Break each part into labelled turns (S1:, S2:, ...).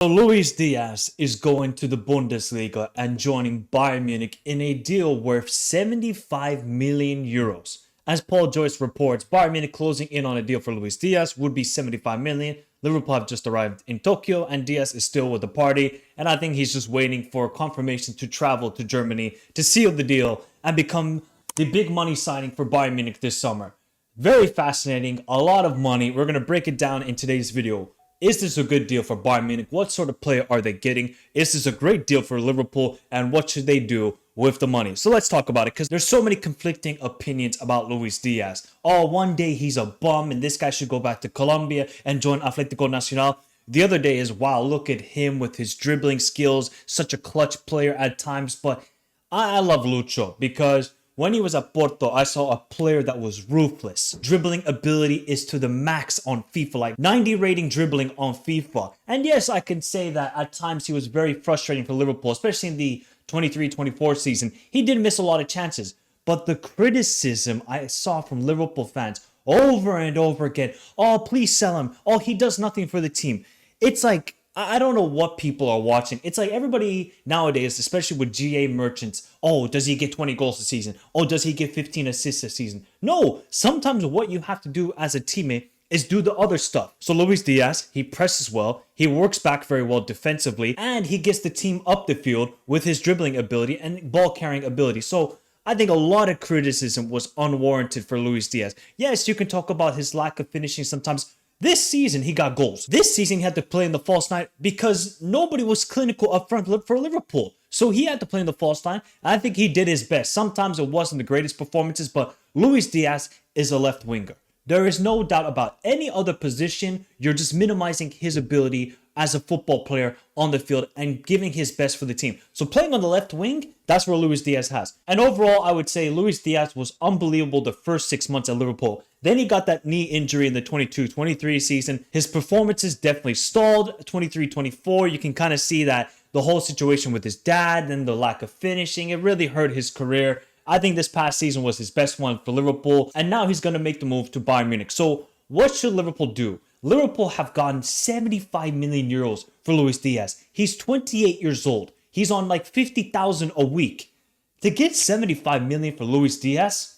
S1: So Luis Diaz is going to the Bundesliga and joining Bayern Munich in a deal worth 75 million euros. As Paul Joyce reports, Bayern Munich closing in on a deal for Luis Diaz would be 75 million. Liverpool have just arrived in Tokyo and Diaz is still with the party, and I think he's just waiting for confirmation to travel to Germany to seal the deal and become the big money signing for Bayern Munich this summer. Very fascinating, a lot of money. We're going to break it down in today's video. Is this a good deal for Bayern Munich? What sort of player are they getting? Is this a great deal for Liverpool? And what should they do with the money? So let's talk about it because there's so many conflicting opinions about Luis Diaz. Oh, one day he's a bum and this guy should go back to Colombia and join Atlético Nacional. The other day is, wow, look at him with his dribbling skills, such a clutch player at times. But I love Lucho because when he was at Porto, I saw a player that was ruthless. Dribbling ability is to the max on FIFA, like 90 rating dribbling on FIFA. And yes, I can say that at times he was very frustrating for Liverpool, especially in the 23-24 season. He did miss a lot of chances. But the criticism I saw from Liverpool fans over and over again, oh, please sell him. Oh, he does nothing for the team. It's like, I don't know what people are watching. It's like everybody nowadays, especially with GA merchants, oh, does he get 20 goals a season? Oh, does he get 15 assists a season? No, sometimes what you have to do as a teammate is do the other stuff. So Luis Diaz, he presses well, he works back very well defensively, and he gets the team up the field with his dribbling ability and ball carrying ability. So I think a lot of criticism was unwarranted for Luis Diaz. Yes, you can talk about his lack of finishing sometimes. This season, he got goals. This season, he had to play in the false nine because nobody was clinical up front for Liverpool. So he had to play in the false nine. I think he did his best. Sometimes it wasn't the greatest performances, but Luis Diaz is a left winger. There is no doubt about any other position. You're just minimizing his ability as a football player on the field and giving his best for the team. So playing on the left wing, that's where Luis Diaz has. And overall, I would say Luis Diaz was unbelievable the first 6 months at Liverpool. Then he got that knee injury in the 22-23 season. His performances definitely stalled. 23-24, you can kind of see that the whole situation with his dad and the lack of finishing, it really hurt his career. I think this past season was his best one for Liverpool. And now he's going to make the move to Bayern Munich. So what should Liverpool do? Liverpool have gotten 75 million euros for Luis Diaz. He's 28 years old. He's on like 50,000 a week. To get 75 million for Luis Diaz,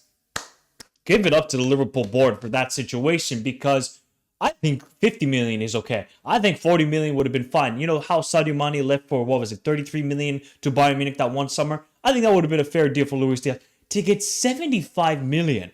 S1: give it up to the Liverpool board for that situation because I think 50 million is okay. I think 40 million would have been fine. You know how Sadio Mane left for, 33 million to Bayern Munich that one summer? I think that would have been a fair deal for Luis Diaz. To get 75 million,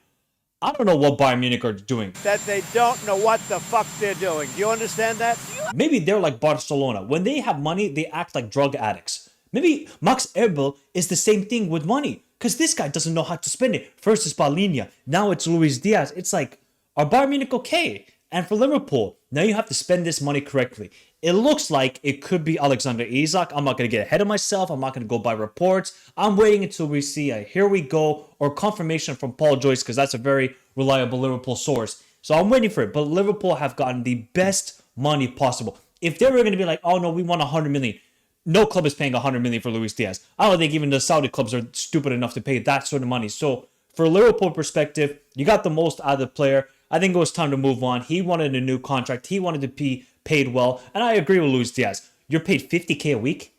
S1: I don't know what Bayern Munich are doing.
S2: That they don't know what the fuck they're doing. Do you understand that?
S1: Maybe they're like Barcelona. When they have money, they act like drug addicts. Maybe Max Eberl is the same thing with money. Because this guy doesn't know how to spend it. First it's Paulinho, now it's Luis Diaz. It's like, are Bayern Munich okay? And for Liverpool, now you have to spend this money correctly. It looks like it could be Alexander Isak. I'm not going to get ahead of myself. I'm not going to go by reports. I'm waiting until we see a here we go or confirmation from Paul Joyce because that's a very reliable Liverpool source. So I'm waiting for it. But Liverpool have gotten the best money possible. If they were going to be like, oh no, we want 100 million. No club is paying 100 million for Luis Diaz. I don't think even the Saudi clubs are stupid enough to pay that sort of money. So for a Liverpool perspective, you got the most out of the player. I think it was time to move on. He wanted a new contract. He wanted to be paid well. And I agree with Luis Diaz. You're paid 50K a week?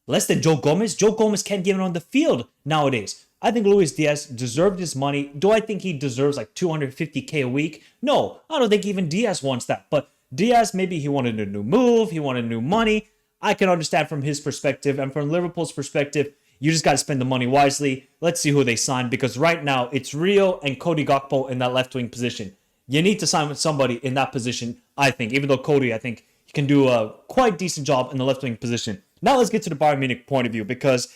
S1: Less than Joe Gomez? Joe Gomez can't get it on the field nowadays. I think Luis Diaz deserved his money. Do I think he deserves like 250K a week? No, I don't think even Diaz wants that. But Diaz, maybe he wanted a new move. He wanted new money. I can understand from his perspective. And from Liverpool's perspective, you just got to spend the money wisely. Let's see who they sign. Because right now, it's Rio and Cody Gakpo in that left wing position. You need to sign with somebody in that position, I think. Even though Cody, I think, he can do a quite decent job in the left wing position. Now let's get to the Bayern Munich point of view. Because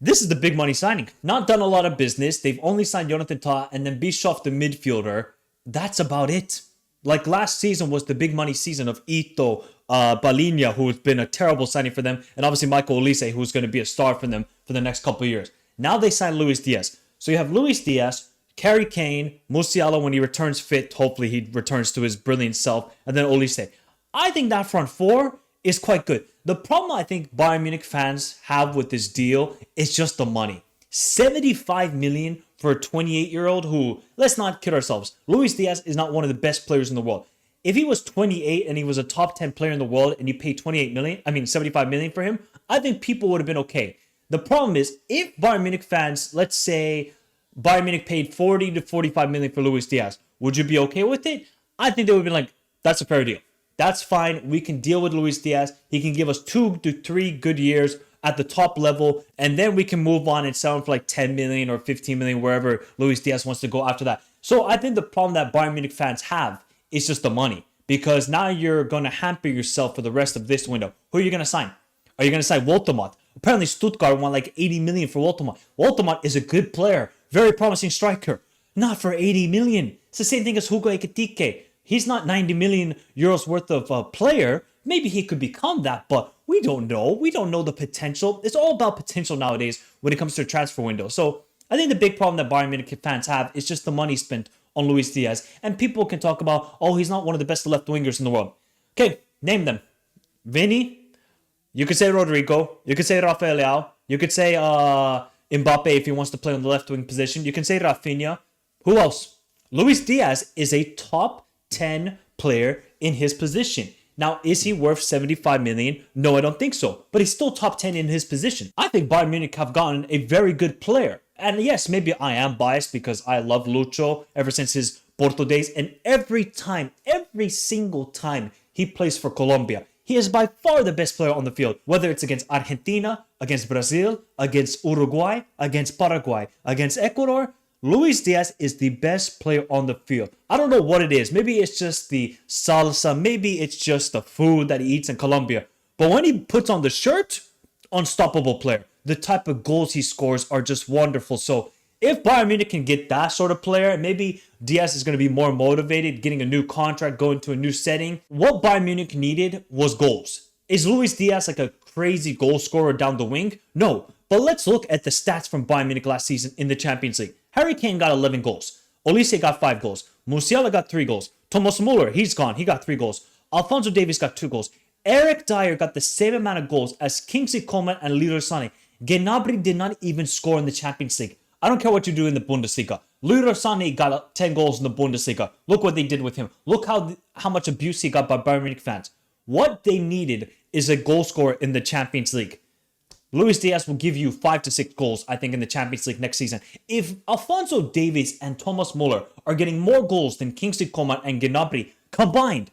S1: this is the big money signing. Not done a lot of business. They've only signed Jonathan Tah and then Bischoff, the midfielder. That's about it. Like last season was the big money season of Ito, Paulinho, who's been a terrible signing for them, and obviously Michael Olise, who's going to be a star for them for the next couple of years. Now they signed Luis Diaz. So you have Luis Diaz, Harry Kane, Musiala when he returns fit, hopefully he returns to his brilliant self, and then Olise. I think that front four is quite good. The problem I think Bayern Munich fans have with this deal is just the money. 75 million for a 28-year-old who, let's not kid ourselves, Luis Diaz is not one of the best players in the world. If he was 28 and he was a top 10 player in the world and you paid 75 million for him, I think people would have been okay. The problem is, if Bayern Munich fans, let's say Bayern Munich paid 40 to 45 million for Luis Diaz, would you be okay with it? I think they would have been like, that's a fair deal. That's fine. We can deal with Luis Diaz. He can give us 2 to 3 good years at the top level, and then we can move on and sell him for like 10 million or 15 million, wherever Luis Diaz wants to go after that. So I think the problem that Bayern Munich fans have is just the money, because now you're going to hamper yourself for the rest of this window. Who are you going to sign? Are you going to sign Woltemott? Apparently Stuttgart won like 80 million for Woltemott. Woltemott is a good player, very promising striker. Not for 80 million. It's the same thing as Hugo Ekitike. He's not 90 million euros worth of a player. Maybe he could become that, but we don't know. We don't know the potential. It's all about potential nowadays when it comes to a transfer window. So I think the big problem that Bayern Munich fans have is just the money spent on Luis Diaz. And people can talk about, oh, he's not one of the best left wingers in the world. Okay, name them. Vinny. You could say Rodrigo. You could say Rafael Leao. You could say Mbappe if he wants to play on the left wing position. You can say Rafinha. Who else? Luis Diaz is a top 10 player in his position. Now, is he worth 75 million? No, I don't think so. But he's still top 10 in his position. I think Bayern Munich have gotten a very good player. And yes, maybe I am biased because I love Lucho ever since his Porto days. And every single time he plays for Colombia, he is by far the best player on the field. Whether it's against Argentina, against Brazil, against Uruguay, against Paraguay, against Ecuador, Luis Diaz is the best player on the field. I don't know what it is. Maybe it's just the salsa. Maybe it's just the food that he eats in Colombia. But when he puts on the shirt, unstoppable player. The type of goals he scores are just wonderful. So if Bayern Munich can get that sort of player, maybe Diaz is going to be more motivated, getting a new contract, going to a new setting. What Bayern Munich needed was goals. Is Luis Diaz like a crazy goal scorer down the wing? No. But let's look at the stats from Bayern Munich last season in the Champions League. Harry Kane got 11 goals. Olise got 5 goals. Musiala got 3 goals. Thomas Muller, he's gone. He got 3 goals. Alphonso Davies got 2 goals. Eric Dyer got the same amount of goals as Kingsley Coman and Leroy Sané. Gnabry did not even score in the Champions League. I don't care what you do in the Bundesliga. Leroy Sané got 10 goals in the Bundesliga. Look what they did with him. Look how much abuse he got by Bayern Munich fans. What they needed is a goal scorer in the Champions League. Luis Diaz will give you 5 to 6 goals, I think, in the Champions League next season. If Alphonso Davies and Thomas Muller are getting more goals than Kingsley Coman and Gnabry combined,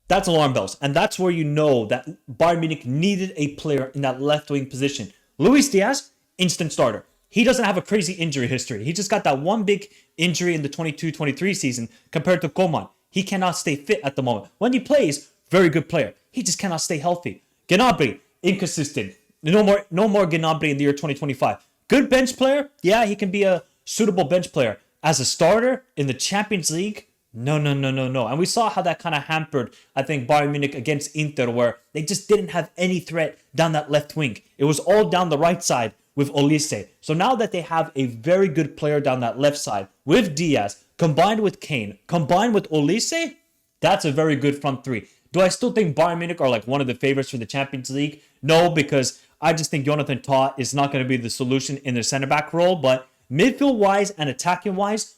S1: that's alarm bells. And that's where you know that Bayern Munich needed a player in that left wing position. Luis Diaz, instant starter. He doesn't have a crazy injury history. He just got that one big injury in the 22-23 season compared to Coman. He cannot stay fit at the moment. When he plays, very good player. He just cannot stay healthy. Gnabry, inconsistent. No more Gnabry in the year 2025. Good bench player. Yeah, he can be a suitable bench player. As a starter in the Champions League, no. And we saw how that kind of hampered, I think, Bayern Munich against Inter, where they just didn't have any threat down that left wing. It was all down the right side with Olise. So now that they have a very good player down that left side with Diaz, combined with Kane, combined with Olise, that's a very good front three. Do I still think Bayern Munich are like one of the favorites for the Champions League? No, because I just think Jonathan Tah is not going to be the solution in their center back role. But midfield-wise and attacking-wise,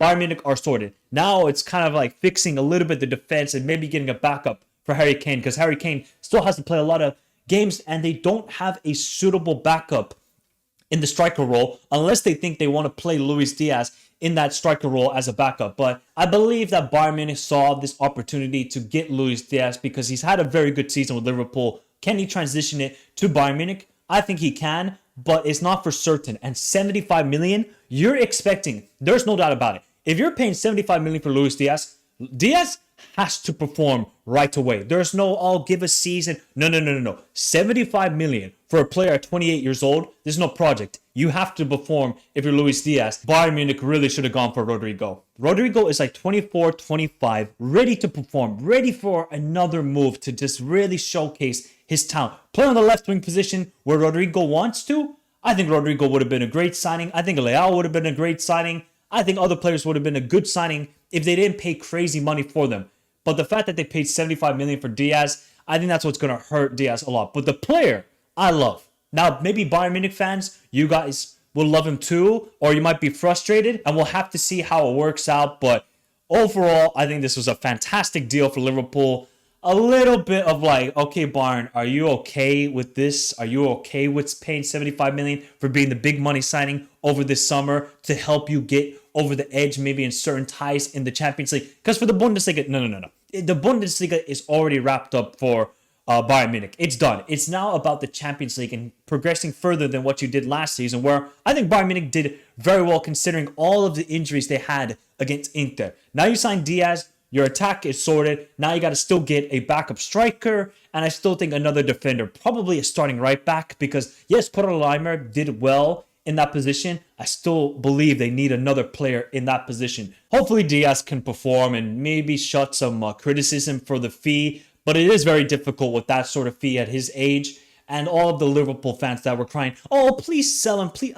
S1: Bayern Munich are sorted. Now it's kind of like fixing a little bit the defense and maybe getting a backup for Harry Kane, because Harry Kane still has to play a lot of games and they don't have a suitable backup in the striker role unless they think they want to play Luis Diaz in that striker role as a backup. But I believe that Bayern Munich saw this opportunity to get Luis Diaz because he's had a very good season with Liverpool. Can he transition it to Bayern Munich? I think he can, but it's not for certain. And 75 million, you're expecting, there's no doubt about it. If you're paying 75 million for Luis Diaz, Diaz has to perform right away. There's no, I'll give a season. No. 75 million for a player at 28 years old, there's no project. You have to perform if you're Luis Diaz. Bayern Munich really should have gone for Rodrigo. Rodrigo is like 24, 25, ready to perform, ready for another move to just really showcase his talent. Play on the left wing position where Rodrigo wants to. I think Rodrigo would have been a great signing. I think Leao would have been a great signing. I think other players would have been a good signing if they didn't pay crazy money for them. But the fact that they paid 75 million for Diaz, I think that's what's going to hurt Diaz a lot. But the player, I love. Now, maybe Bayern Munich fans, you guys will love him too, or you might be frustrated, and we'll have to see how it works out. But overall, I think this was a fantastic deal for Liverpool. A little bit of like, okay, Bayern, are you okay with this? Are you okay with paying 75 million for being the big money signing over this summer to help you get over the edge, maybe in certain ties in the Champions League? Because for the Bundesliga, no. The Bundesliga is already wrapped up for Bayern Munich. It's done. It's now about the Champions League and progressing further than what you did last season, where I think Bayern Munich did very well considering all of the injuries they had against Inter. Now you sign Diaz. Your attack is sorted. Now you got to still get a backup striker, and I still think another defender, probably a starting right back, because yes, Porto did well in that position. I still believe they need another player in that position. Hopefully Diaz can perform and maybe shut some criticism for the fee, but it is very difficult with that sort of fee at his age. And all of the Liverpool fans that were crying, oh, please sell him, please.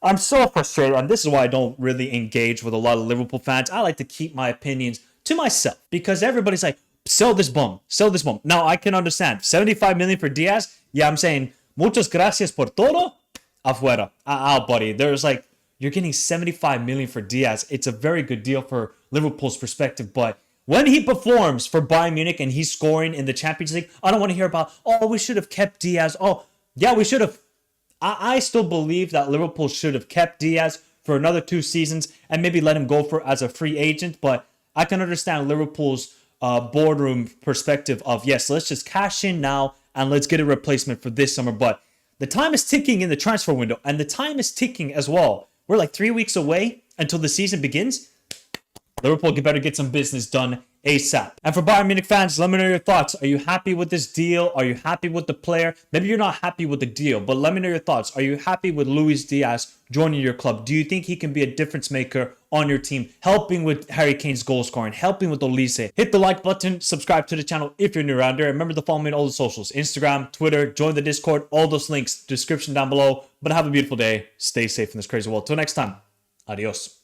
S1: I'm so frustrated, and this is why I don't really engage with a lot of Liverpool fans. I like to keep my opinions to myself, because everybody's like, sell this bum. Now, I can understand. 75 million for Diaz? Yeah, I'm saying, muchas gracias por todo. Afuera. Buddy. There's like, you're getting 75 million for Diaz. It's a very good deal for Liverpool's perspective, but when he performs for Bayern Munich and he's scoring in the Champions League, I don't want to hear about, oh, we should have kept Diaz. Oh, yeah, we should have. I still believe that Liverpool should have kept Diaz for another 2 seasons and maybe let him go for as a free agent, but I can understand Liverpool's boardroom perspective of, yes, let's just cash in now and let's get a replacement for this summer. But the time is ticking in the transfer window, and the time is ticking as well. We're like 3 weeks away until the season begins. Liverpool better get some business done ASAP. And for Bayern Munich fans, let me know your thoughts. Are you happy with this deal? Are you happy with the player? Maybe you're not happy with the deal, but let me know your thoughts. Are you happy with Luis Diaz joining your club? Do you think he can be a difference maker on your team, helping with Harry Kane's goal scoring, helping with Olise? Hit the like button, subscribe to the channel if you're new around here. Remember to follow me on all the socials, Instagram, Twitter, join the Discord, all those links, description down below. But have a beautiful day. Stay safe in this crazy world. Till next time, adios.